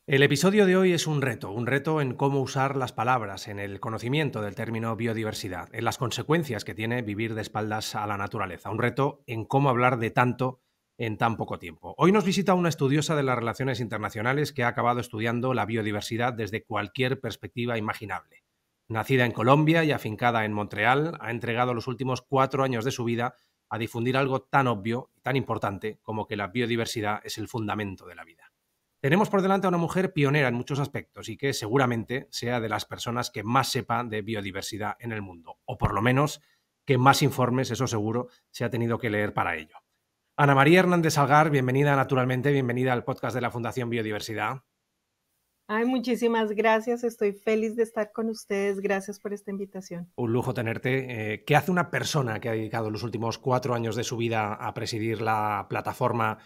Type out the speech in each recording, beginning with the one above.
El episodio de hoy es un reto en cómo usar las palabras, en el conocimiento del término biodiversidad, en las consecuencias que tiene vivir de espaldas a la naturaleza, un reto en cómo hablar de tanto en tan poco tiempo. Hoy nos visita una estudiosa de las relaciones internacionales que ha acabado estudiando la biodiversidad desde cualquier perspectiva imaginable. Nacida en Colombia y afincada en Montreal, ha entregado los últimos 4 años de su vida a difundir algo tan obvio y tan importante como que la biodiversidad es el fundamento de la vida. Tenemos por delante a una mujer pionera en muchos aspectos y que seguramente sea de las personas que más sepa de biodiversidad en el mundo, o por lo menos que más informes, eso seguro, se ha tenido que leer para ello. Ana María Hernández Salgar, bienvenida naturalmente, bienvenida al podcast de la Fundación Biodiversidad. Ay, muchísimas gracias. Estoy feliz de estar con ustedes. Gracias por esta invitación. Un lujo tenerte. ¿Qué hace una persona que ha dedicado los últimos 4 años de su vida a presidir la plataforma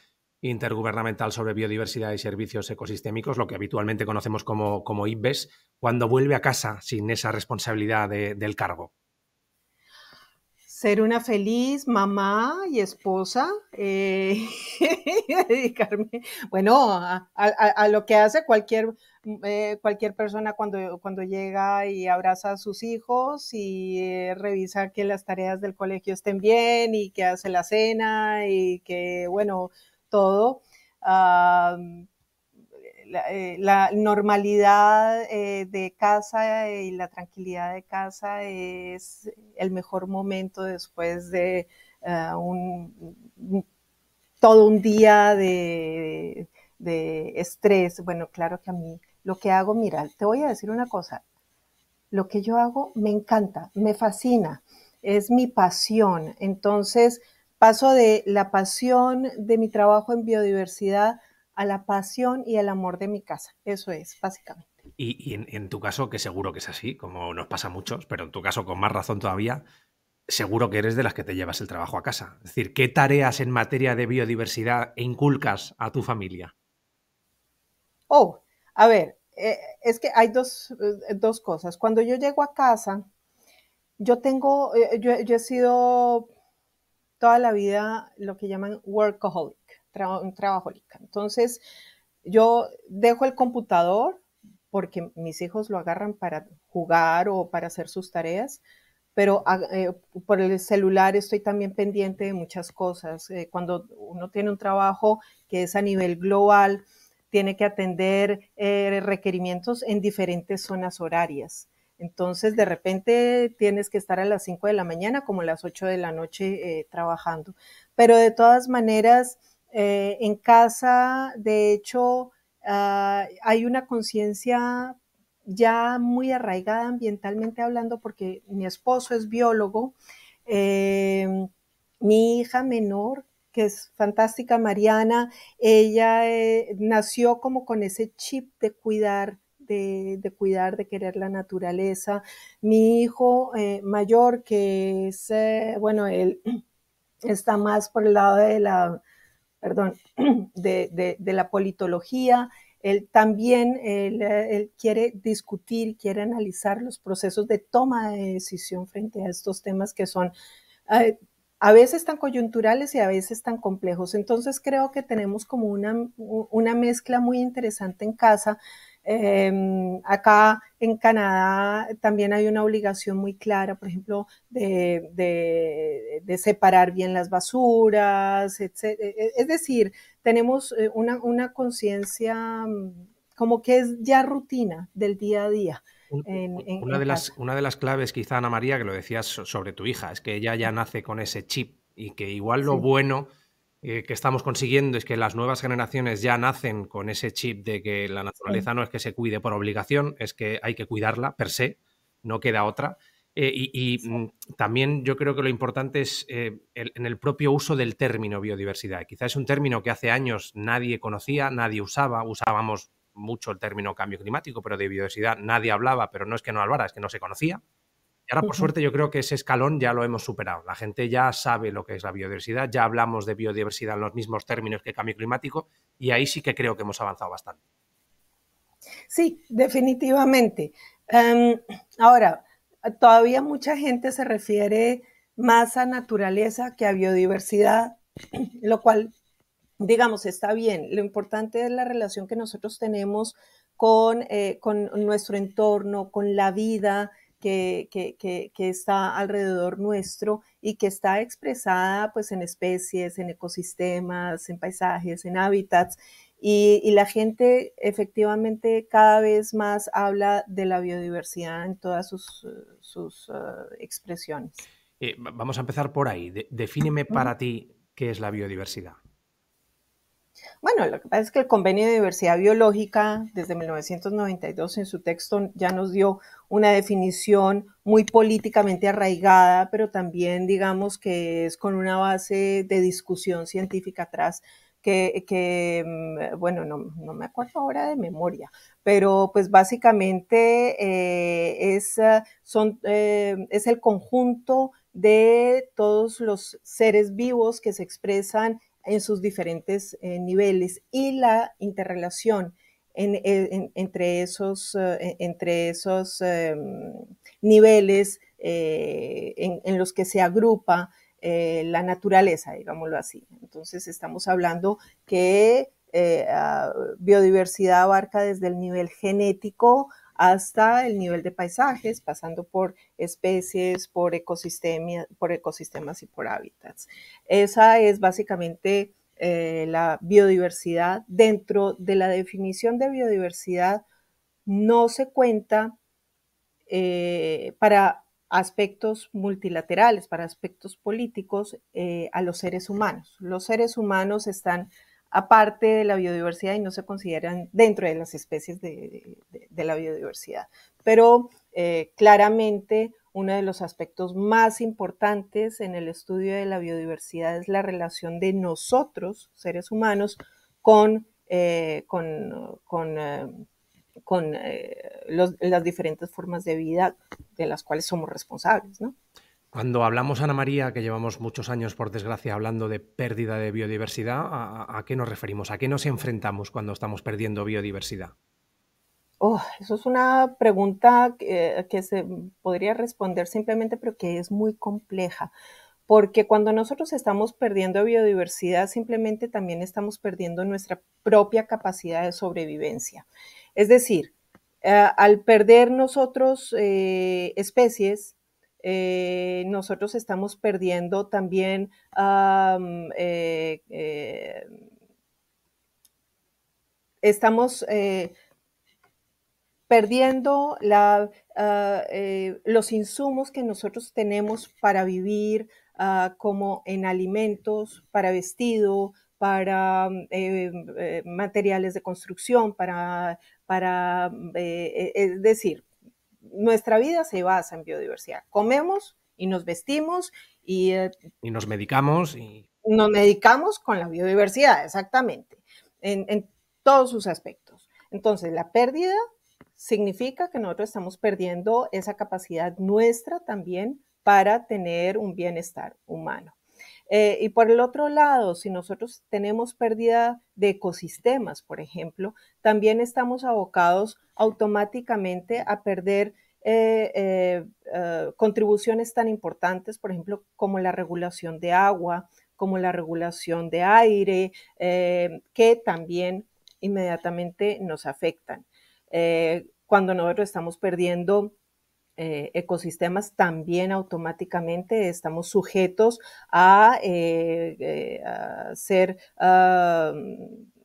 intergubernamental sobre biodiversidad y servicios ecosistémicos, lo que habitualmente conocemos como IPBES, cuando vuelve a casa sin esa responsabilidad del cargo? Ser una feliz mamá y esposa y dedicarme, bueno, a lo que hace cualquier persona cuando llega y abraza a sus hijos y revisa que las tareas del colegio estén bien y que hace la cena y que, bueno, todo. Uh, la normalidad de casa y la tranquilidad de casa es el mejor momento después de todo un día de estrés. Bueno, claro que a mí lo que hago, mira, te voy a decir una cosa, lo que yo hago me encanta, me fascina, es mi pasión. Entonces paso de la pasión de mi trabajo en biodiversidad a la pasión y el amor de mi casa. Eso es, básicamente. Y en tu caso, que seguro que es así, como nos pasa a muchos, pero en tu caso con más razón todavía, seguro que eres de las que te llevas el trabajo a casa. Es decir, ¿qué tareas en materia de biodiversidad inculcas a tu familia? Oh, a ver, es que hay dos cosas. Cuando yo llego a casa, yo he sido toda la vida lo que llaman workaholic, trabajólica. Entonces, yo dejo el computador porque mis hijos lo agarran para jugar o para hacer sus tareas, pero por el celular estoy también pendiente de muchas cosas. Cuando uno tiene un trabajo que es a nivel global, tiene que atender requerimientos en diferentes zonas horarias. Entonces, de repente tienes que estar a las 5 de la mañana como a las 8 de la noche trabajando. Pero de todas maneras, en casa, de hecho, hay una conciencia ya muy arraigada ambientalmente hablando, porque mi esposo es biólogo, mi hija menor, que es fantástica, Mariana, ella nació como con ese chip de cuidar, cuidar, de querer la naturaleza. Mi hijo mayor, que es, bueno, él está más por el lado de la, perdón, de la politología. Él también él quiere discutir, quiere analizar los procesos de toma de decisión frente a estos temas que son eh, a veces tan coyunturales y a veces tan complejos. Entonces creo que tenemos como una mezcla muy interesante en casa. Acá en Canadá también hay una obligación muy clara, por ejemplo, de separar bien las basuras, etc. Es decir, tenemos una conciencia como que es ya rutina del día a día Una en de casa. las claves, quizá, Ana María, que lo decías sobre tu hija, es que ella ya nace con ese chip y que igual lo Sí. bueno que estamos consiguiendo es que las nuevas generaciones ya nacen con ese chip de que la Sí. naturaleza no es que se cuide por obligación, es que hay que cuidarla per se, no queda otra. También yo creo que lo importante es en el propio uso del término biodiversidad. Quizás es un término que hace años nadie conocía, nadie usaba, usábamos mucho el término cambio climático, pero de biodiversidad nadie hablaba, pero no es que no hablara, es que no se conocía. Y ahora, por Ujú. suerte, yo creo que ese escalón ya lo hemos superado. La gente ya sabe lo que es la biodiversidad, ya hablamos de biodiversidad en los mismos términos que cambio climático, y ahí sí que creo que hemos avanzado bastante. Sí, definitivamente. Ahora, todavía mucha gente se refiere más a naturaleza que a biodiversidad, lo cual digamos, está bien. Lo importante es la relación que nosotros tenemos con nuestro entorno, con la vida que está alrededor nuestro y que está expresada pues en especies, en ecosistemas, en paisajes, en hábitats. Y la gente efectivamente cada vez más habla de la biodiversidad en todas sus expresiones. Vamos a empezar por ahí. Defíneme para ti qué es la biodiversidad. Bueno, lo que pasa es que el Convenio de Diversidad Biológica, desde 1992, en su texto ya nos dio una definición muy políticamente arraigada, pero también, digamos, que es con una base de discusión científica atrás, bueno, no me acuerdo ahora de memoria, pero pues básicamente es el conjunto de todos los seres vivos que se expresan en sus diferentes niveles y la interrelación entre esos niveles en los que se agrupa la naturaleza, digámoslo así. Entonces estamos hablando que biodiversidad abarca desde el nivel genético hasta el nivel de paisajes, pasando por especies, por ecosistemas y por hábitats. Esa es básicamente la biodiversidad. Dentro de la definición de biodiversidad no se cuenta para aspectos multilaterales, para aspectos políticos, a los seres humanos. Los seres humanos están aparte de la biodiversidad y no se consideran dentro de las especies de la biodiversidad. Pero claramente uno de los aspectos más importantes en el estudio de la biodiversidad es la relación de nosotros, seres humanos, con las diferentes formas de vida de las cuales somos responsables, ¿no? Cuando hablamos, Ana María, que llevamos muchos años, por desgracia, hablando de pérdida de biodiversidad, ¿a qué nos referimos? ¿A qué nos enfrentamos cuando estamos perdiendo biodiversidad? Oh, eso es una pregunta que se podría responder simplemente, pero que es muy compleja, porque cuando nosotros estamos perdiendo biodiversidad, simplemente también estamos perdiendo nuestra propia capacidad de sobrevivencia. Es decir, al perder nosotros especies, nosotros estamos perdiendo también estamos perdiendo los insumos que nosotros tenemos para vivir, como en alimentos, para vestido, para materiales de construcción, es decir, nuestra vida se basa en biodiversidad. Comemos y nos vestimos y nos medicamos nos medicamos con la biodiversidad, exactamente, en todos sus aspectos. Entonces, la pérdida significa que nosotros estamos perdiendo esa capacidad nuestra también para tener un bienestar humano. Y por el otro lado, si nosotros tenemos pérdida de ecosistemas, por ejemplo, también estamos abocados automáticamente a perder contribuciones tan importantes, por ejemplo, como la regulación de agua, como la regulación de aire, que también inmediatamente nos afectan. Cuando nosotros estamos perdiendo ecosistemas, también automáticamente estamos sujetos a ser,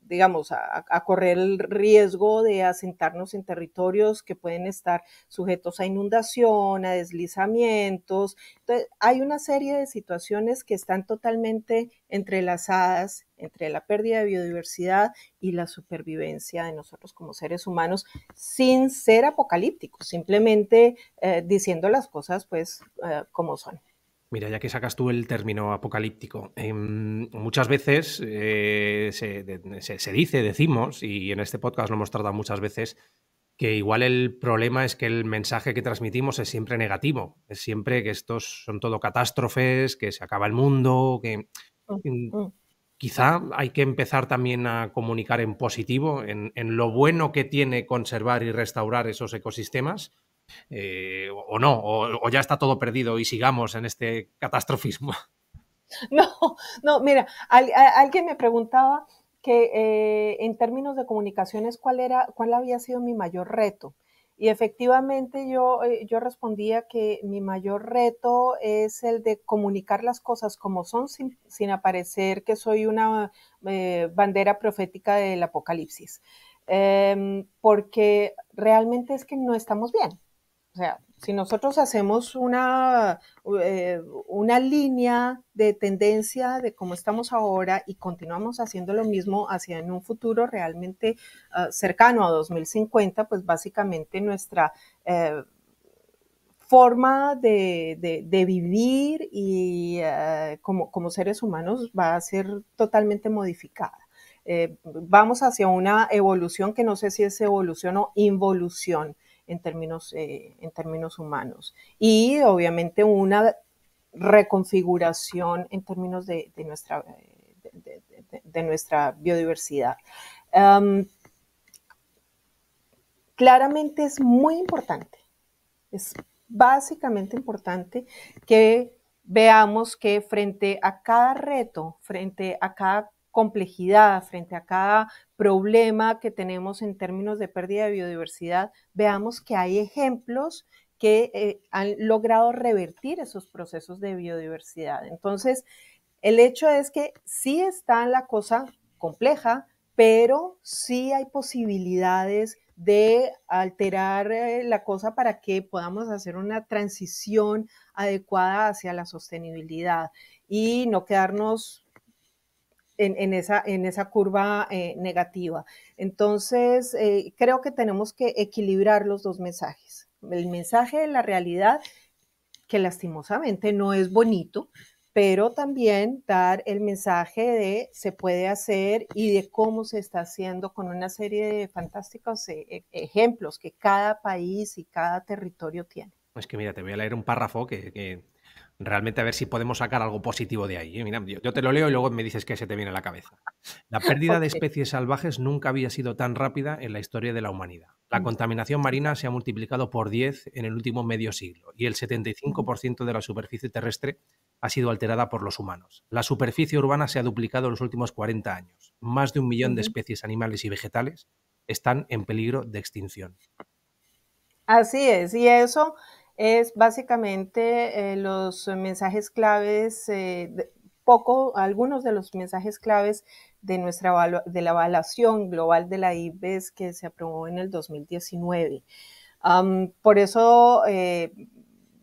digamos, a correr el riesgo de asentarnos en territorios que pueden estar sujetos a inundación, a deslizamientos. Entonces, hay una serie de situaciones que están totalmente entrelazadas entre la pérdida de biodiversidad y la supervivencia de nosotros como seres humanos, sin ser apocalípticos, simplemente diciendo las cosas pues como son. Mira, ya que sacas tú el término apocalíptico, muchas veces se dice, decimos, y en este podcast lo hemos tratado muchas veces, que igual el problema es que el mensaje que transmitimos es siempre negativo, es siempre que estos son todo catástrofes, que se acaba el mundo, que quizá hay que empezar también a comunicar en positivo, en lo bueno que tiene conservar y restaurar esos ecosistemas. O no, o ya está todo perdido y sigamos en este catastrofismo. No, no, mira, alguien me preguntaba que en términos de comunicaciones, cuál había sido mi mayor reto. Y efectivamente yo respondía que mi mayor reto es el de comunicar las cosas como son sin aparecer que soy una bandera profética del apocalipsis. Porque realmente es que no estamos bien. O sea, si nosotros hacemos una línea de tendencia de cómo estamos ahora y continuamos haciendo lo mismo hacia en un futuro realmente cercano a 2050, pues básicamente nuestra forma de vivir y como seres humanos va a ser totalmente modificada. Vamos hacia una evolución que no sé si es evolución o involución en términos humanos. Y obviamente una reconfiguración en términos de nuestra biodiversidad. Um, Claramente es muy importante, es básicamente importante que veamos que frente a cada reto, frente a cada complejidad, frente a cada problema que tenemos en términos de pérdida de biodiversidad, veamos que hay ejemplos que han logrado revertir esos procesos de biodiversidad. Entonces, el hecho es que sí está la cosa compleja, pero sí hay posibilidades de alterar la cosa para que podamos hacer una transición adecuada hacia la sostenibilidad y no quedarnos en esa curva negativa. Entonces, creo que tenemos que equilibrar los dos mensajes. El mensaje de la realidad, que lastimosamente no es bonito, pero también dar el mensaje de se puede hacer y de cómo se está haciendo con una serie de fantásticos ejemplos que cada país y cada territorio tiene. Es que mira, te voy a leer un párrafo que realmente a ver si podemos sacar algo positivo de ahí. Mira, yo te lo leo y luego me dices qué se te viene a la cabeza. La pérdida de Ok. especies salvajes nunca había sido tan rápida en la historia de la humanidad. La contaminación marina se ha multiplicado por 10 en el último medio siglo y el 75% de la superficie terrestre ha sido alterada por los humanos. La superficie urbana se ha duplicado en los últimos 40 años. Más de 1 millón de especies animales y vegetales están en peligro de extinción. Así es, y eso es básicamente los mensajes claves, algunos de los mensajes claves de la evaluación global de la IPBES que se aprobó en el 2019. Por eso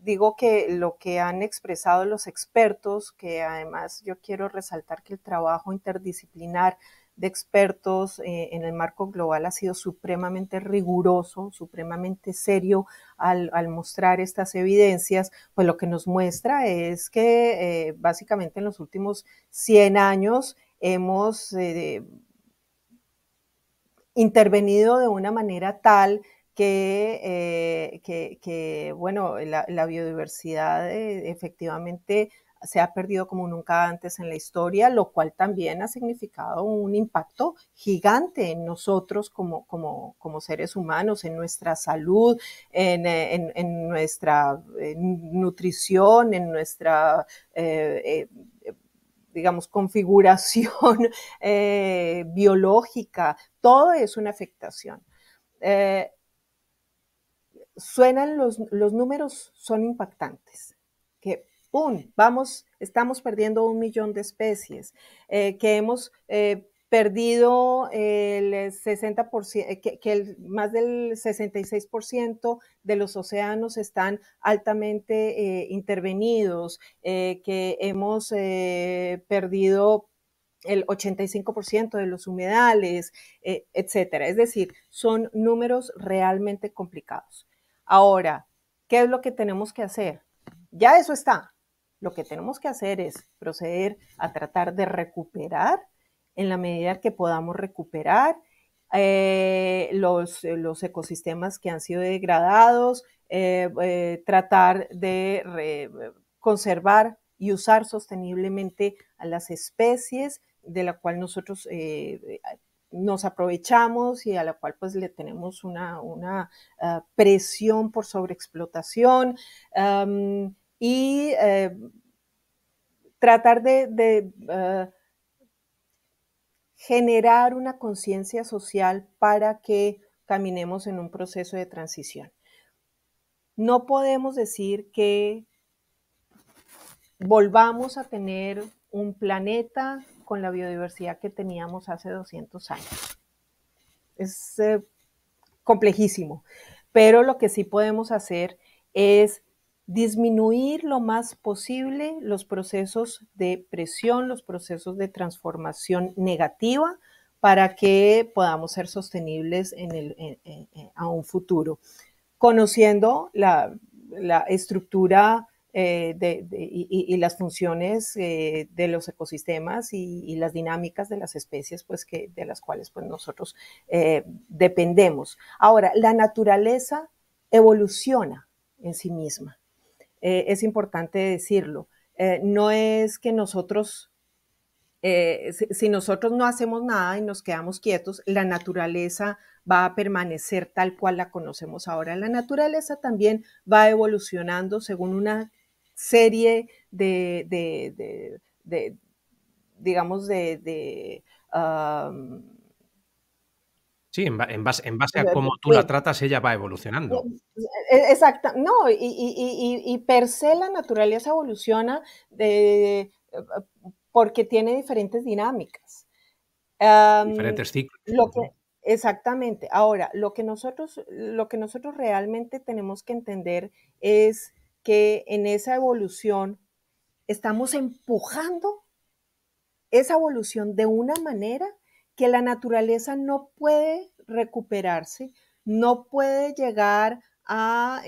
digo que lo que han expresado los expertos, que además yo quiero resaltar que el trabajo interdisciplinar de expertos en el marco global ha sido supremamente riguroso, supremamente serio al mostrar estas evidencias, pues lo que nos muestra es que básicamente en los últimos 100 años hemos intervenido de una manera tal bueno, la biodiversidad efectivamente se ha perdido como nunca antes en la historia, lo cual también ha significado un impacto gigante en nosotros como seres humanos, en nuestra salud, en nuestra nutrición, en nuestra digamos, configuración biológica, todo es una afectación. Eh, los números son impactantes, que estamos perdiendo 1 millón de especies, que hemos perdido el 60%, más del 66% de los océanos están altamente intervenidos, que hemos perdido el 85% de los humedales, etcétera. Es decir, son números realmente complicados. Ahora, ¿qué es lo que tenemos que hacer? Ya eso está. Lo que tenemos que hacer es proceder a tratar de recuperar en la medida que podamos recuperar los ecosistemas que han sido degradados, tratar de conservar y usar sosteniblemente a las especies de la cual nosotros nos aprovechamos y a la cual pues le tenemos una presión por sobreexplotación y tratar de generar una conciencia social para que caminemos en un proceso de transición. No podemos decir que volvamos a tener un planeta con la biodiversidad que teníamos hace 200 años. Es complejísimo, pero lo que sí podemos hacer es disminuir lo más posible los procesos de presión, los procesos de transformación negativa para que podamos ser sostenibles a un futuro, conociendo la estructura y las funciones de los ecosistemas y las dinámicas de las especies pues, de las cuales pues, nosotros dependemos. Ahora, la naturaleza evoluciona en sí misma. Es importante decirlo. No es que nosotros si nosotros no hacemos nada y nos quedamos quietos, la naturaleza va a permanecer tal cual la conocemos ahora. La naturaleza también va evolucionando según una serie digamos, Sí, en base a cómo tú la tratas, ella va evolucionando. exacta, no, y per se la naturaleza evoluciona porque tiene diferentes dinámicas. Diferentes ciclos. Lo que, exactamente. Ahora, lo que nosotros realmente tenemos que entender es que en esa evolución estamos empujando esa evolución de una manera que la naturaleza no puede recuperarse, no puede llegar a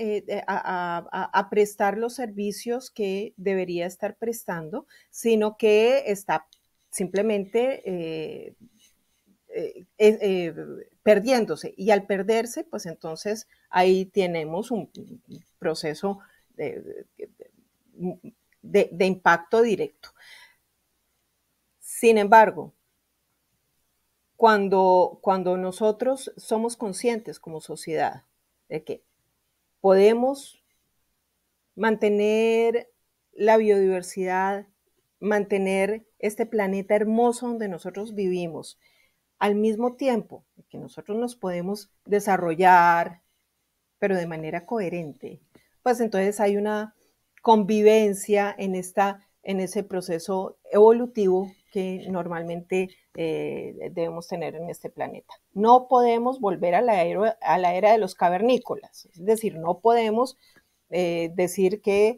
prestar los servicios que debería estar prestando, sino que está simplemente perdiéndose. Y al perderse, pues entonces ahí tenemos un proceso de, de impacto directo. Sin embargo, cuando nosotros somos conscientes como sociedad de que podemos mantener la biodiversidad, mantener este planeta hermoso donde nosotros vivimos, al mismo tiempo que nosotros nos podemos desarrollar, pero de manera coherente, pues entonces hay una convivencia en ese proceso evolutivo que normalmente debemos tener en este planeta. No podemos volver a la era de los cavernícolas, es decir, no podemos decir que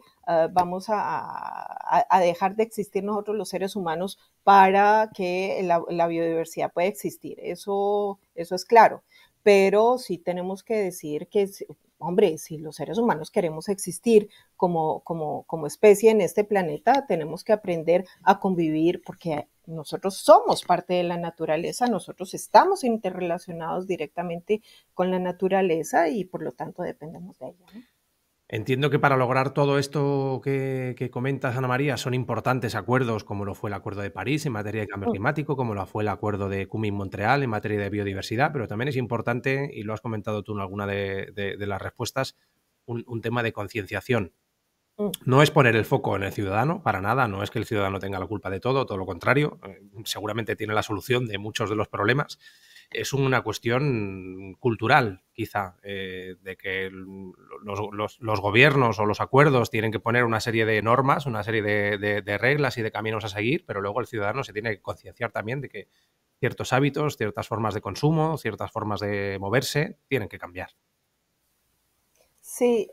vamos a dejar de existir nosotros los seres humanos para que la biodiversidad pueda existir. Eso es claro. Pero sí tenemos que decir que, hombre, si los seres humanos queremos existir como especie en este planeta, tenemos que aprender a convivir porque nosotros somos parte de la naturaleza, nosotros estamos interrelacionados directamente con la naturaleza y por lo tanto dependemos de ella, ¿no? Entiendo que para lograr todo esto que comentas, Ana María, son importantes acuerdos como lo fue el Acuerdo de París en materia de cambio climático, como lo fue el Acuerdo de Kunming-Montreal en materia de biodiversidad, pero también es importante, y lo has comentado tú en alguna de las respuestas, un tema de concienciación. No es poner el foco en el ciudadano, para nada, no es que el ciudadano tenga la culpa de todo lo contrario, seguramente tiene la solución de muchos de los problemas. Es una cuestión cultural, quizá, de que los gobiernos o los acuerdos tienen que poner una serie de normas, una serie de reglas y de caminos a seguir, pero luego el ciudadano se tiene que concienciar también de que ciertos hábitos, ciertas formas de consumo, ciertas formas de moverse, tienen que cambiar. Sí,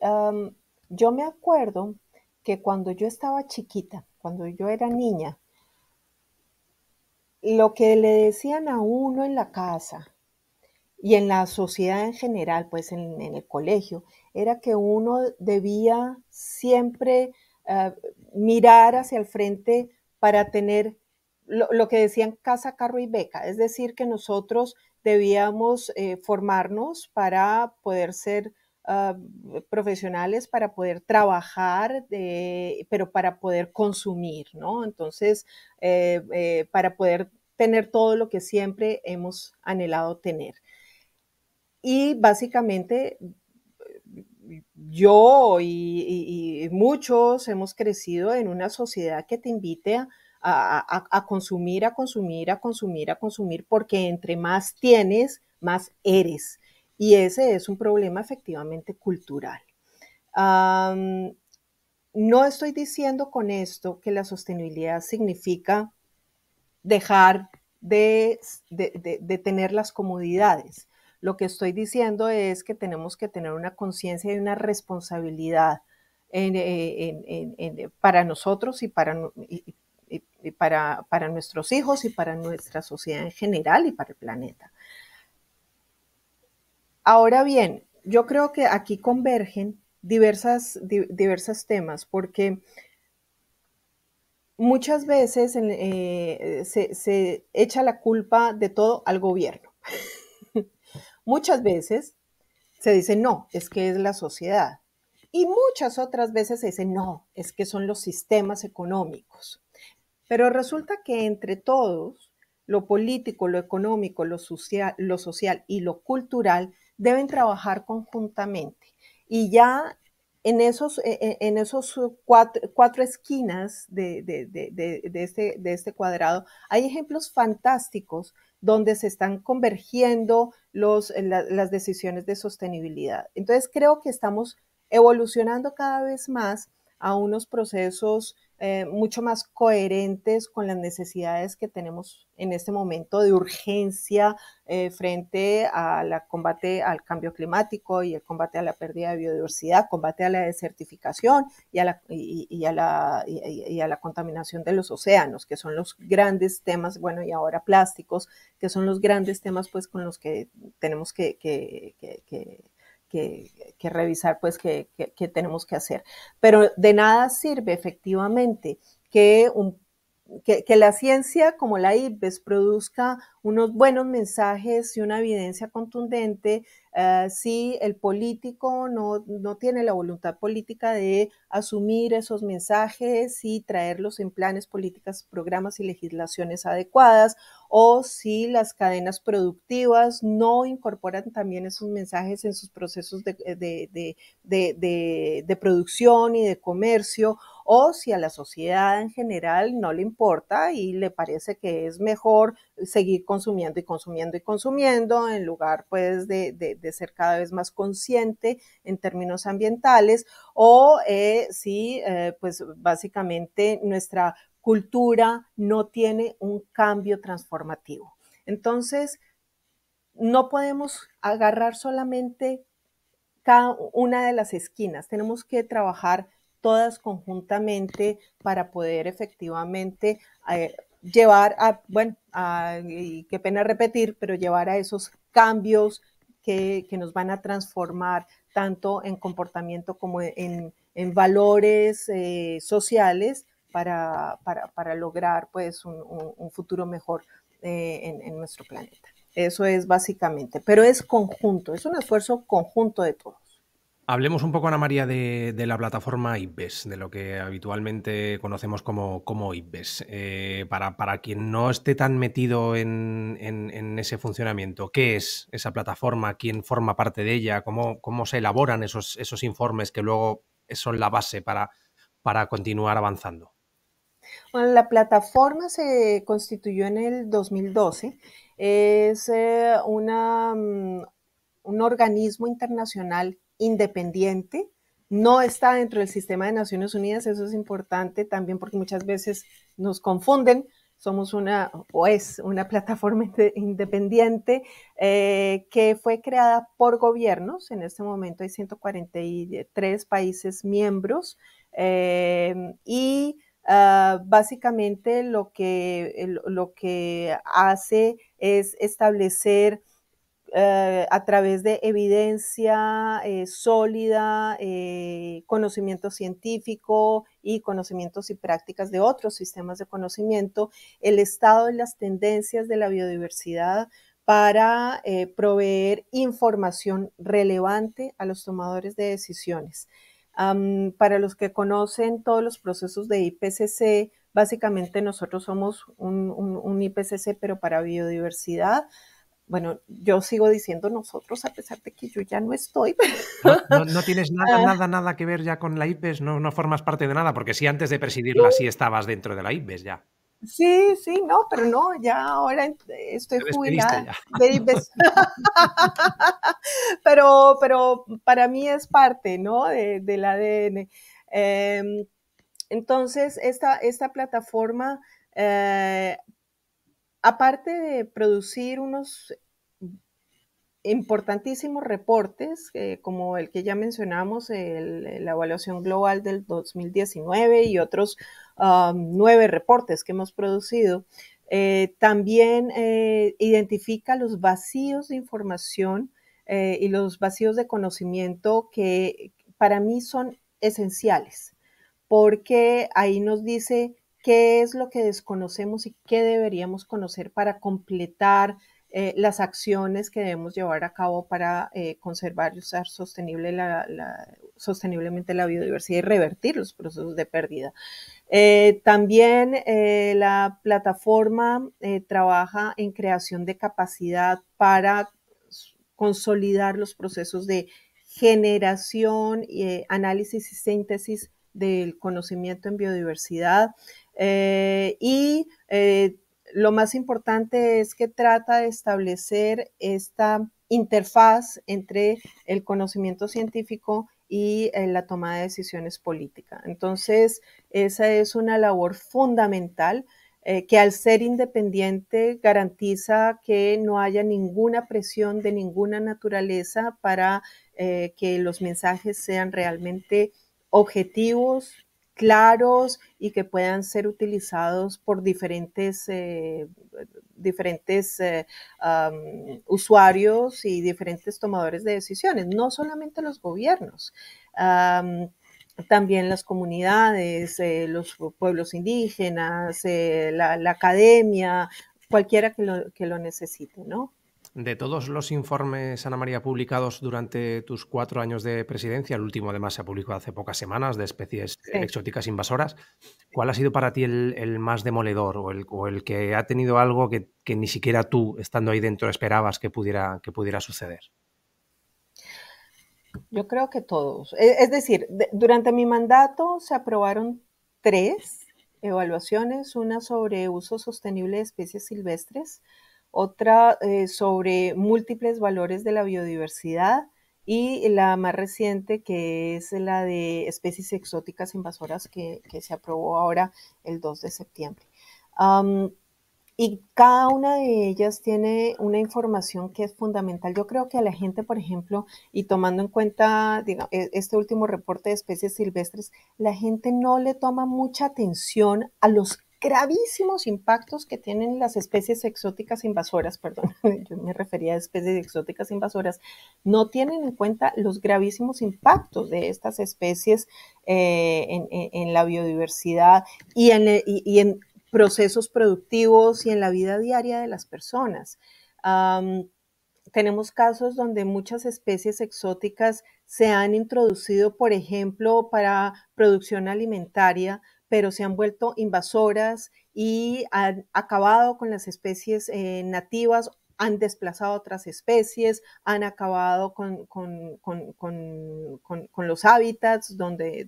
yo me acuerdo que cuando yo estaba chiquita, cuando yo era niña, lo que le decían a uno en la casa y en la sociedad en general, pues en el colegio, era que uno debía siempre mirar hacia el frente para tener lo que decían casa, carro y beca, es decir, que nosotros debíamos formarnos para poder ser profesionales, para poder trabajar, pero para poder consumir, ¿no? Entonces, para poder tener todo lo que siempre hemos anhelado tener. Y básicamente yo y muchos hemos crecido en una sociedad que te invite a consumir, a consumir, a consumir, a consumir, porque entre más tienes, más eres. Y ese es un problema efectivamente cultural. No estoy diciendo con esto que la sostenibilidad significa dejar de tener las comodidades. Lo que estoy diciendo es que tenemos que tener una conciencia y una responsabilidad para nosotros y para nuestros hijos y para nuestra sociedad en general y para el planeta. Ahora bien, yo creo que aquí convergen diversos temas, porque muchas veces se echa la culpa de todo al gobierno. Muchas veces se dice, no, es que es la sociedad. Y muchas otras veces se dice, no, es que son los sistemas económicos. Pero resulta que entre todos, lo político, lo económico, lo social y lo cultural deben trabajar conjuntamente. Y ya en esos cuatro esquinas de este cuadrado hay ejemplos fantásticos donde se están convergiendo las decisiones de sostenibilidad. Entonces creo que estamos evolucionando cada vez más a unos procesos mucho más coherentes con las necesidades que tenemos en este momento de urgencia frente al combate al cambio climático y el combate a la pérdida de biodiversidad, combate a la desertificación y a la contaminación de los océanos, que son los grandes temas, bueno, y ahora plásticos, que son los grandes temas pues con los que tenemos que revisar, pues, que tenemos que hacer. Pero de nada sirve efectivamente que la ciencia como la IPBES produzca unos buenos mensajes y una evidencia contundente si el político no tiene la voluntad política de asumir esos mensajes y traerlos en planes, políticas, programas y legislaciones adecuadas, o si las cadenas productivas no incorporan también esos mensajes en sus procesos de producción y de comercio, o si a la sociedad en general no le importa y le parece que es mejor seguir consumiendo y consumiendo y consumiendo en lugar pues de ser cada vez más consciente en términos ambientales, o si pues básicamente nuestra cultura no tiene un cambio transformativo. Entonces, no podemos agarrar solamente cada una de las esquinas, tenemos que trabajar todas conjuntamente para poder efectivamente llevar y qué pena repetir, pero llevar a esos cambios que nos van a transformar tanto en comportamiento como en valores sociales para lograr pues un futuro mejor en nuestro planeta. Eso es básicamente, pero es conjunto, es un esfuerzo conjunto de todos. Hablemos un poco, Ana María, de la plataforma IPBES, de lo que habitualmente conocemos como IPBES. Para quien no esté tan metido en ese funcionamiento, ¿qué es esa plataforma? ¿Quién forma parte de ella? ¿Cómo se elaboran esos informes que luego son la base para continuar avanzando? Bueno, la plataforma se constituyó en el 2012. Es un organismo internacional independiente. No está dentro del sistema de Naciones Unidas, eso es importante también porque muchas veces nos confunden. Somos es una plataforma independiente que fue creada por gobiernos. En este momento hay 143 países miembros y básicamente lo que hace es establecer a través de evidencia sólida, conocimiento científico y conocimientos y prácticas de otros sistemas de conocimiento, el estado y las tendencias de la biodiversidad para proveer información relevante a los tomadores de decisiones. Para los que conocen todos los procesos de IPCC, básicamente nosotros somos un IPCC, pero para biodiversidad. Bueno, yo sigo diciendo nosotros a pesar de que yo ya no estoy. No tienes nada, Ah, nada, nada que ver ya con la IPES, no formas parte de nada, porque sí, antes de presidirla sí estabas dentro de la IPES ya. sí, sí, no, pero no, ya ahora estoy Te despediste jubilada. ya. Pero para mí es parte, ¿no? Del ADN. Eh, entonces, esta plataforma, eh, aparte de producir unos importantísimos reportes, como el que ya mencionamos, la evaluación global del 2019 y otros 9 reportes que hemos producido, también identifica los vacíos de información y los vacíos de conocimiento que para mí son esenciales, porque ahí nos dice qué es lo que desconocemos y qué deberíamos conocer para completar las acciones que debemos llevar a cabo para conservar y usar sosteniblemente la biodiversidad y revertir los procesos de pérdida. También la plataforma trabaja en creación de capacidad para consolidar los procesos de generación, análisis y síntesis del conocimiento en biodiversidad. Lo más importante es que trata de establecer esta interfaz entre el conocimiento científico y la toma de decisiones políticas. Entonces, esa es una labor fundamental que al ser independiente garantiza que no haya ninguna presión de ninguna naturaleza para que los mensajes sean realmente objetivos, claros y que puedan ser utilizados por diferentes usuarios y diferentes tomadores de decisiones, no solamente los gobiernos. También las comunidades, los pueblos indígenas, la academia, cualquiera que lo necesite, ¿no? De todos los informes, Ana María, publicados durante tus 4 años de presidencia, el último además se ha publicado hace pocas semanas, de especies Sí. exóticas invasoras, ¿cuál ha sido para ti el más demoledor o el que ha tenido algo que ni siquiera tú, estando ahí dentro, esperabas que pudiera suceder? Yo creo que todos. Es decir, durante mi mandato se aprobaron 3 evaluaciones, una sobre uso sostenible de especies silvestres, otra sobre múltiples valores de la biodiversidad y la más reciente que es la de especies exóticas invasoras que se aprobó ahora el 2 de septiembre. Um, y cada una de ellas tiene una información que es fundamental. Yo creo que a la gente, por ejemplo, y tomando en cuenta digamos, este último reporte de especies silvestres, la gente no le toma mucha atención a los gravísimos impactos que tienen las especies exóticas invasoras, perdón, yo me refería a especies exóticas invasoras, no tienen en cuenta los gravísimos impactos de estas especies en la biodiversidad y en procesos productivos y en la vida diaria de las personas. Tenemos casos donde muchas especies exóticas se han introducido, por ejemplo, para producción alimentaria, pero se han vuelto invasoras y han acabado con las especies nativas, han desplazado otras especies, han acabado con los hábitats donde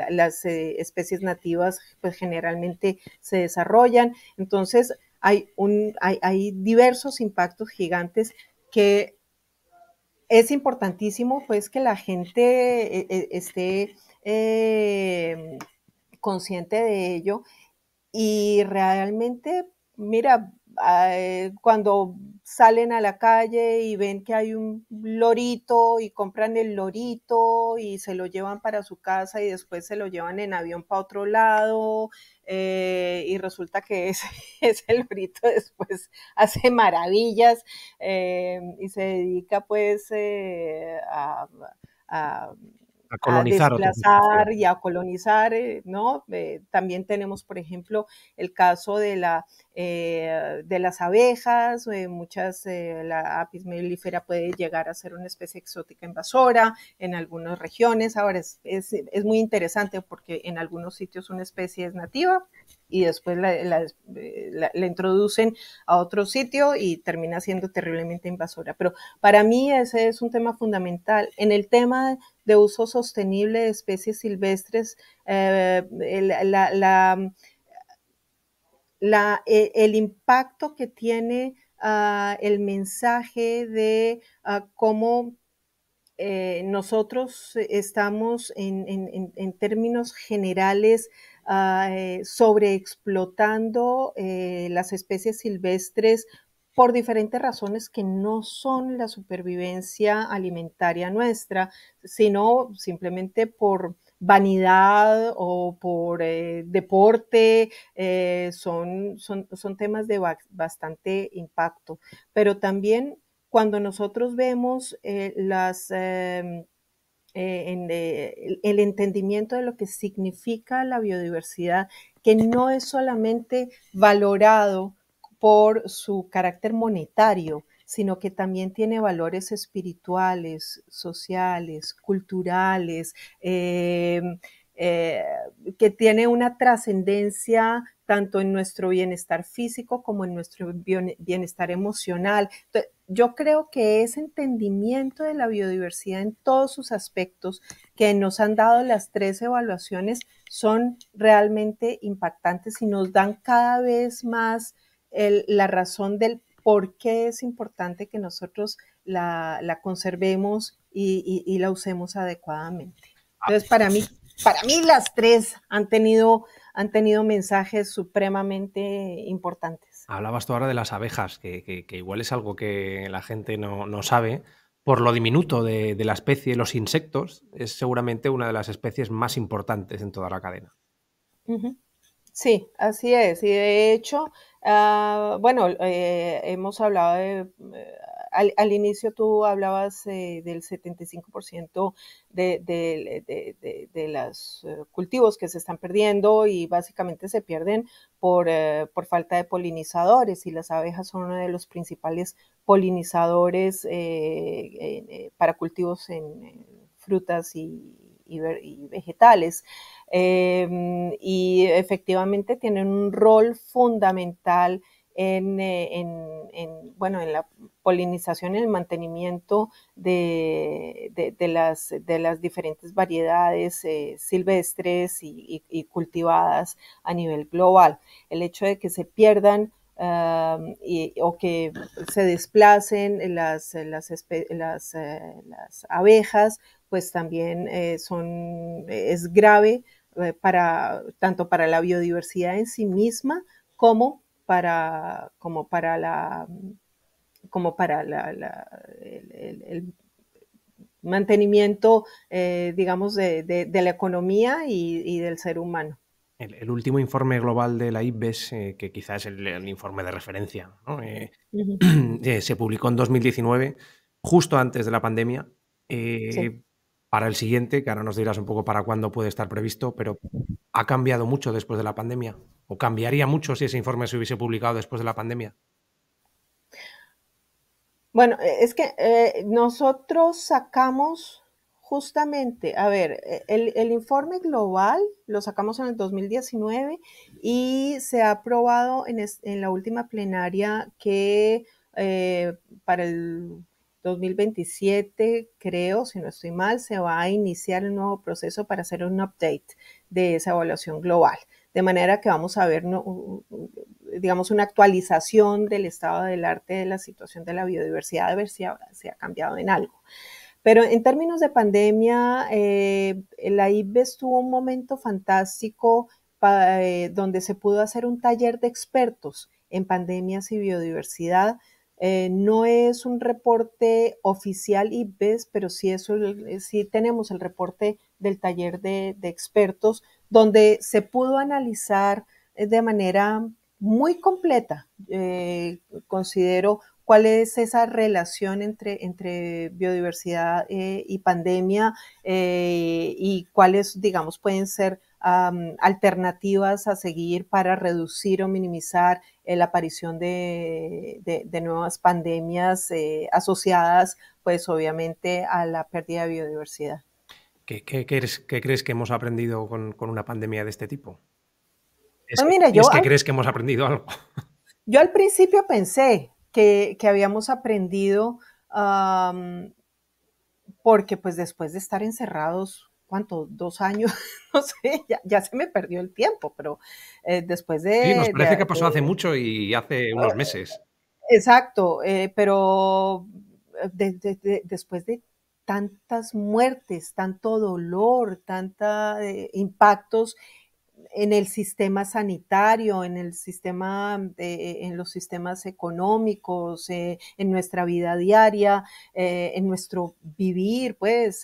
las especies nativas pues, generalmente se desarrollan. Entonces, hay diversos impactos gigantes que es importantísimo pues que la gente esté consciente de ello y realmente, mira, cuando salen a la calle y ven que hay un lorito y compran el lorito y se lo llevan para su casa y después se lo llevan en avión para otro lado y resulta que ese lorito después hace maravillas y se dedica pues a A a colonizar otros desplazar espacios. y a colonizar, ¿no? También tenemos, por ejemplo, el caso de las abejas, la apis mellifera puede llegar a ser una especie exótica invasora en algunas regiones. Ahora es muy interesante porque en algunos sitios una especie es nativa y después la introducen a otro sitio y termina siendo terriblemente invasora. Pero para mí ese es un tema fundamental. En el tema de uso sostenible de especies silvestres, el impacto que tiene el mensaje de cómo nosotros estamos en términos generales sobreexplotando las especies silvestres por diferentes razones que no son la supervivencia alimentaria nuestra, sino simplemente por vanidad o por deporte, son temas de bastante impacto, pero también cuando nosotros vemos el entendimiento de lo que significa la biodiversidad, que no es solamente valorado por su carácter monetario, sino que también tiene valores espirituales, sociales, culturales, eh, que tiene una trascendencia tanto en nuestro bienestar físico como en nuestro bienestar emocional. Entonces, yo creo que ese entendimiento de la biodiversidad en todos sus aspectos que nos han dado las 3 evaluaciones son realmente impactantes y nos dan cada vez más la razón del por qué es importante que nosotros la conservemos y la usemos adecuadamente. Entonces, para mí las 3 han tenido mensajes supremamente importantes. Hablabas tú ahora de las abejas, que igual es algo que la gente no sabe. Por lo diminuto de la especie, los insectos es seguramente una de las especies más importantes en toda la cadena. Ujú. Sí, así es. Y de hecho, bueno, hemos hablado al inicio tú hablabas del 75% de los cultivos que se están perdiendo y básicamente se pierden por falta de polinizadores y las abejas son uno de los principales polinizadores para cultivos en frutas y vegetales. Y efectivamente tienen un rol fundamental bueno, en la polinización y el mantenimiento de las diferentes variedades silvestres y cultivadas a nivel global. El hecho de que se pierdan o que se desplacen las abejas, pues también es grave tanto para la biodiversidad en sí misma como para el mantenimiento, digamos, de la economía y del ser humano. El último informe global de la IPBES, que quizás es el informe de referencia, ¿no? Uh -huh. Se publicó en 2019, justo antes de la pandemia. Sí. Para el siguiente, que ahora nos dirás un poco para cuándo puede estar previsto, pero ¿ha cambiado mucho después de la pandemia? ¿O cambiaría mucho si ese informe se hubiese publicado después de la pandemia? Bueno, es que nosotros sacamos justamente, a ver, el informe global lo sacamos en el 2019 y se ha aprobado en la última plenaria que para el 2027, creo, si no estoy mal, se va a iniciar un nuevo proceso para hacer un update de esa evaluación global. De manera que vamos a ver digamos, una actualización del estado del arte de la situación de la biodiversidad, a ver si ha cambiado en algo. Pero en términos de pandemia, la IPBES tuvo un momento fantástico donde se pudo hacer un taller de expertos en pandemias y biodiversidad. No es un reporte oficial IPBES, pero sí tenemos el reporte del taller de expertos, donde se pudo analizar de manera muy completa, considero, cuál es esa relación entre biodiversidad y pandemia y cuáles, digamos, pueden ser alternativas a seguir para reducir o minimizar la aparición de nuevas pandemias asociadas, pues obviamente, a la pérdida de biodiversidad. ¿Qué crees que hemos aprendido con una pandemia de este tipo? Pues mira, es que crees que hemos aprendido algo. yo al principio pensé que habíamos aprendido, porque pues después de estar encerrados, ¿cuánto? 2 años, no sé, ya se me perdió el tiempo, pero después Sí, nos parece que pasó hace mucho y hace unos meses. exacto, pero después de tantas muertes, tanto dolor, tanta impactos en el sistema sanitario, en el sistema, en los sistemas económicos, en nuestra vida diaria, en nuestro vivir, pues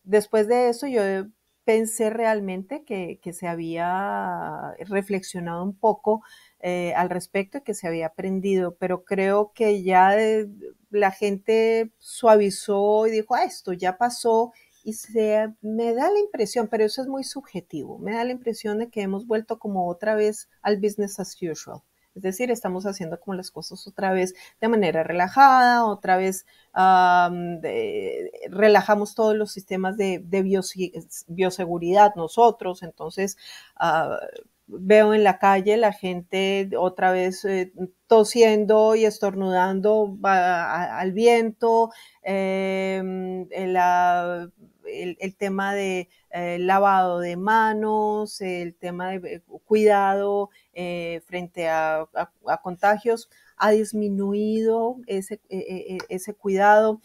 después de eso yo pensé realmente que se había reflexionado un poco al respecto y que se había aprendido, pero creo que ya la gente suavizó y dijo, esto ya pasó y me da la impresión, pero eso es muy subjetivo, me da la impresión de que hemos vuelto como otra vez al business as usual. Es decir, estamos haciendo como las cosas otra vez de manera relajada, otra vez relajamos todos los sistemas de bioseguridad nosotros, entonces veo en la calle la gente otra vez tosiendo y estornudando al viento, el tema de lavado de manos, el tema de cuidado frente a contagios, ha disminuido ese cuidado.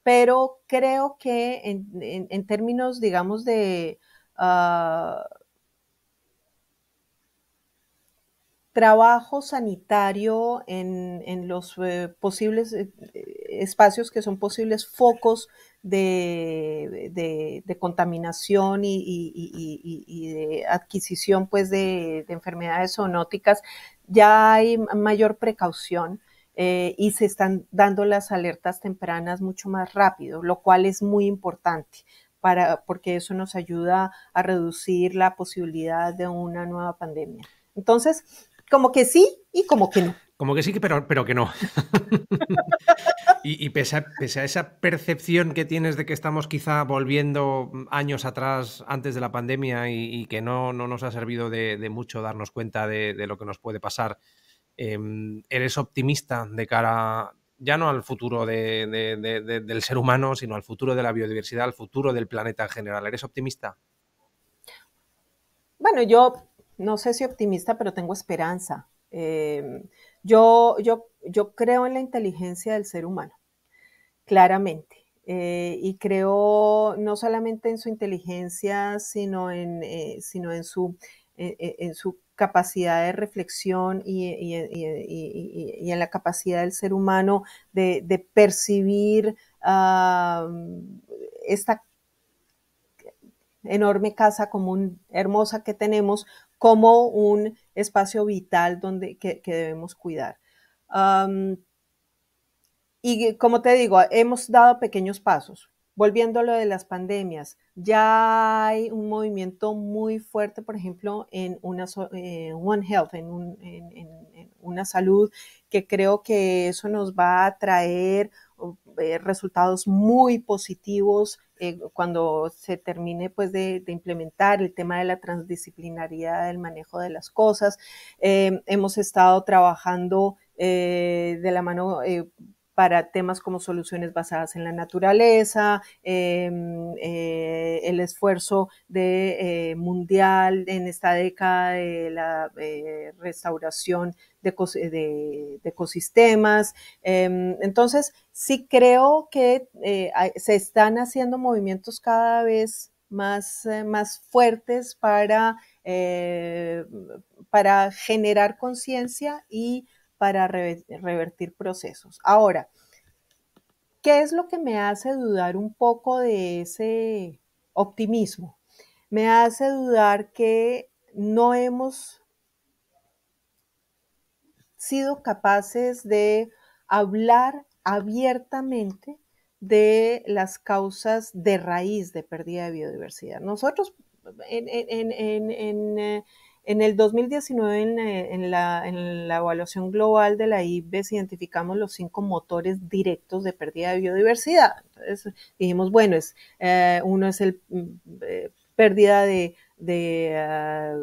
Pero creo que en términos, digamos, de trabajo sanitario en los posibles espacios que son posibles focos de contaminación y de adquisición pues de enfermedades zoonóticas, ya hay mayor precaución y se están dando las alertas tempranas mucho más rápido, lo cual es muy importante. Porque eso nos ayuda a reducir la posibilidad de una nueva pandemia. Entonces, como que sí y como que no. Como que sí, pero que no. Y pese a esa percepción que tienes de que estamos quizá volviendo años atrás, antes de la pandemia, y que no nos ha servido de mucho darnos cuenta de lo que nos puede pasar, ¿eres optimista de cara ya no al futuro del ser humano, sino al futuro de la biodiversidad, al futuro del planeta en general? ¿Eres optimista? Bueno, yo no sé si optimista, pero tengo esperanza. Yo creo en la inteligencia del ser humano, claramente. Y creo no solamente en su inteligencia, sino en su capacidad de reflexión y en la capacidad del ser humano de percibir esta enorme casa común hermosa que tenemos como un espacio vital que debemos cuidar. Y como te digo, hemos dado pequeños pasos. Volviendo a lo de las pandemias, ya hay un movimiento muy fuerte, por ejemplo, en One Health, en una salud, que creo que eso nos va a traer resultados muy positivos cuando se termine pues de implementar el tema de la transdisciplinariedad del manejo de las cosas. Hemos estado trabajando de la mano para temas como soluciones basadas en la naturaleza, el esfuerzo mundial en esta década de la restauración de ecosistemas. Entonces, sí creo que se están haciendo movimientos cada vez más fuertes para generar conciencia y para revertir procesos. Ahora, ¿qué es lo que me hace dudar un poco de ese optimismo? Me hace dudar que no hemos sido capaces de hablar abiertamente de las causas de raíz de pérdida de biodiversidad. Nosotros en el 2019, en la evaluación global de la IPBES, identificamos los 5 motores directos de pérdida de biodiversidad. Entonces dijimos, bueno, uno es el pérdida del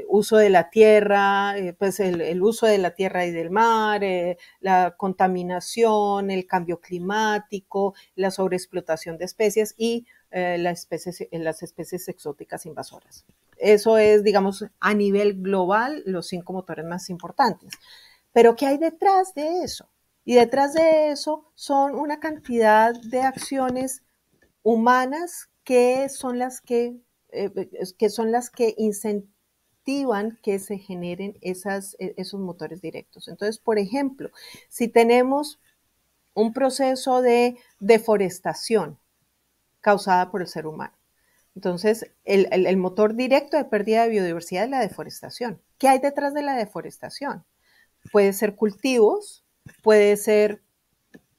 uso de la tierra, pues el uso de la tierra y del mar, la contaminación, el cambio climático, la sobreexplotación de especies y las especies exóticas invasoras. Eso es, digamos, a nivel global, los 5 motores más importantes. Pero ¿qué hay detrás de eso? Y detrás de eso son una cantidad de acciones humanas que son las que incentivan que se generen esos motores directos. Entonces, por ejemplo, si tenemos un proceso de deforestación causada por el ser humano, entonces el motor directo de pérdida de biodiversidad es la deforestación. ¿Qué hay detrás de la deforestación? Puede ser cultivos, puede ser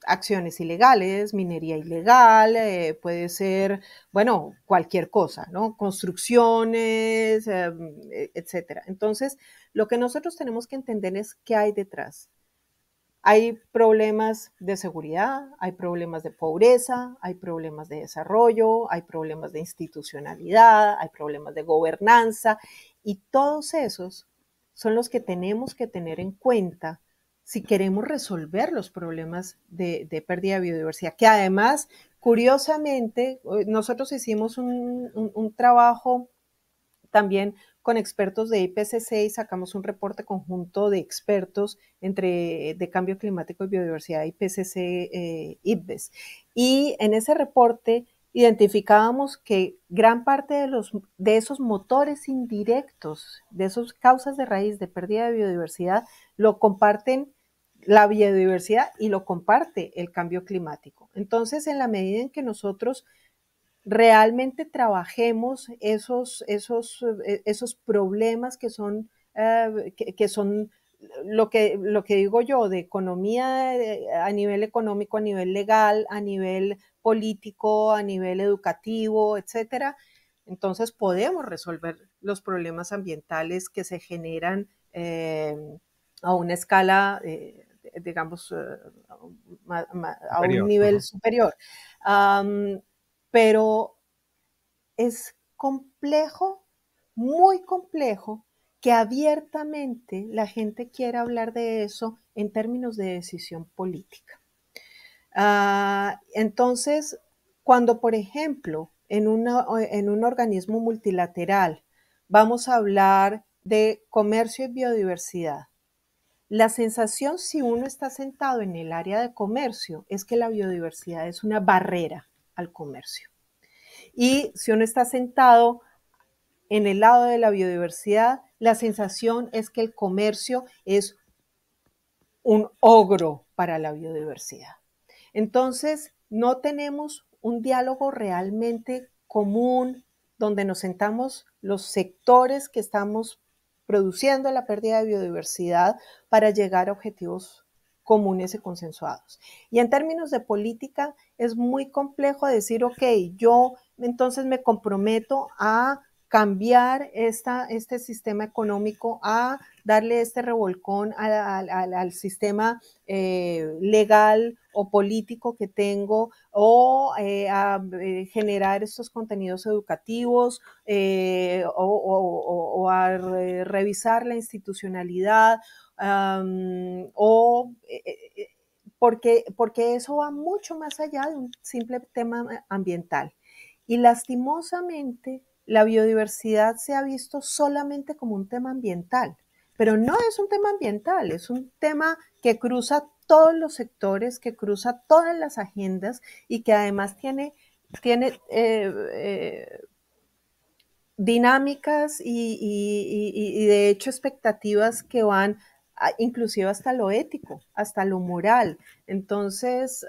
acciones ilegales, minería ilegal, puede ser, bueno, cualquier cosa, ¿no? Construcciones, etcétera. Entonces, lo que nosotros tenemos que entender es qué hay detrás. Hay problemas de seguridad, hay problemas de pobreza, hay problemas de desarrollo, hay problemas de institucionalidad, hay problemas de gobernanza y todos esos son los que tenemos que tener en cuenta si queremos resolver los problemas de pérdida de biodiversidad, que además, curiosamente, nosotros hicimos un trabajo también con expertos de IPCC y sacamos un reporte conjunto de expertos de cambio climático y biodiversidad IPCC IPBES. Y en ese reporte identificábamos que gran parte de esos motores indirectos, de esas causas de raíz de pérdida de biodiversidad, lo comparten la biodiversidad y lo comparte el cambio climático. Entonces, en la medida en que nosotros realmente trabajemos esos problemas que son lo que digo yo, de economía a nivel económico, a nivel legal, a nivel político, a nivel educativo, etcétera. Entonces podemos resolver los problemas ambientales que se generan a una escala, digamos, a un Superior. nivel superior. Um, pero es complejo, muy complejo, que abiertamente la gente quiera hablar de eso en términos de decisión política. Entonces, cuando, por ejemplo, en un organismo multilateral vamos a hablar de comercio y biodiversidad, la sensación, si uno está sentado en el área de comercio, es que la biodiversidad es una barrera al comercio. Y si uno está sentado en el lado de la biodiversidad, la sensación es que el comercio es un ogro para la biodiversidad. Entonces, no tenemos un diálogo realmente común donde nos sentamos los sectores que estamos produciendo la pérdida de biodiversidad para llegar a objetivos comunes y consensuados. Y en términos de política, es muy complejo decir, ok, yo entonces me comprometo a cambiar este sistema económico, a darle este revolcón al sistema legal o político que tengo, o a generar estos contenidos educativos, o a revisar la institucionalidad, porque eso va mucho más allá de un simple tema ambiental. Y lastimosamente, la biodiversidad se ha visto solamente como un tema ambiental, pero no es un tema ambiental, es un tema que cruza todos los sectores, que cruza todas las agendas y que además tiene dinámicas y de hecho expectativas que van inclusive hasta lo ético, hasta lo moral. Entonces,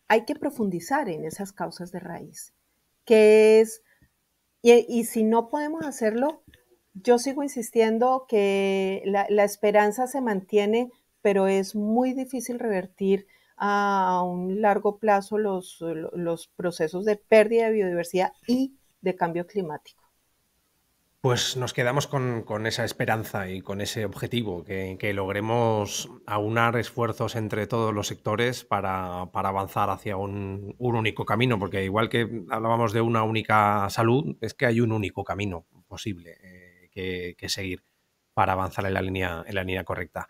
hay que profundizar en esas causas de raíz, que es, y si no podemos hacerlo, yo sigo insistiendo que la esperanza se mantiene, pero es muy difícil revertir a un largo plazo los procesos de pérdida de biodiversidad y de cambio climático. Pues nos quedamos con esa esperanza y con ese objetivo, que logremos aunar esfuerzos entre todos los sectores para avanzar hacia un único camino, porque igual que hablábamos de una única salud, es que hay un único camino posible que seguir para avanzar en la línea correcta.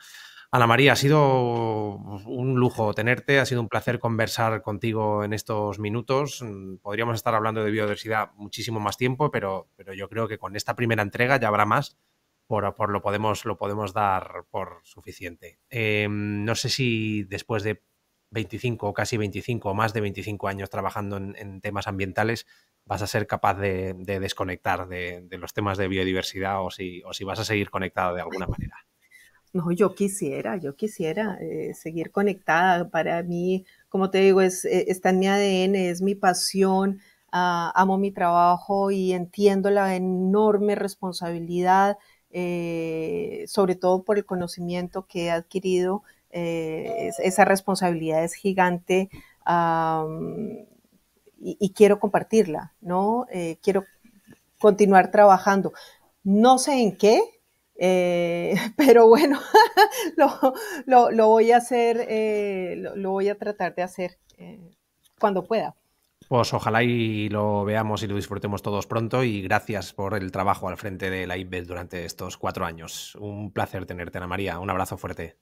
Ana María, ha sido un lujo tenerte, ha sido un placer conversar contigo en estos minutos. Podríamos estar hablando de biodiversidad muchísimo más tiempo, pero yo creo que con esta primera entrega ya habrá más, lo podemos dar por suficiente. No sé si después de 25 o casi 25 o más de 25 años trabajando en temas ambientales vas a ser capaz de desconectar de los temas de biodiversidad o si vas a seguir conectada de alguna manera. No, yo quisiera seguir conectada. Para mí, como te digo, está en mi ADN, es mi pasión. Amo mi trabajo y entiendo la enorme responsabilidad, sobre todo por el conocimiento que he adquirido. Esa responsabilidad es gigante, y quiero compartirla, ¿no? Quiero continuar trabajando. No sé en qué, pero bueno, lo voy a hacer, lo voy a tratar de hacer cuando pueda. Pues ojalá y lo veamos y lo disfrutemos todos pronto y gracias por el trabajo al frente de la IPBES durante estos 4 años. Un placer tenerte, Ana María. Un abrazo fuerte.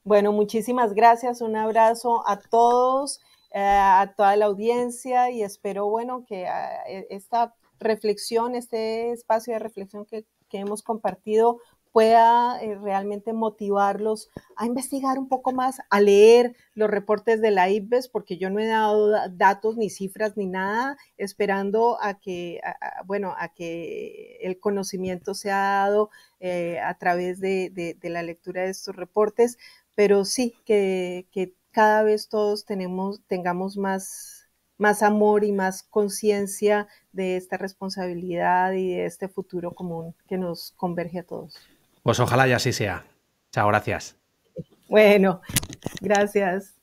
Bueno, muchísimas gracias. Un abrazo a todos, a toda la audiencia y espero, bueno, que esta reflexión, este espacio de reflexión que hemos compartido pueda realmente motivarlos a investigar un poco más, a leer los reportes de la IPBES, porque yo no he dado datos ni cifras ni nada, esperando a que, bueno, a que el conocimiento sea dado a través de la lectura de estos reportes, pero sí que cada vez todos tengamos más amor y más conciencia de esta responsabilidad y de este futuro común que nos converge a todos. Pues ojalá y así sea. Chao, gracias. Bueno, gracias.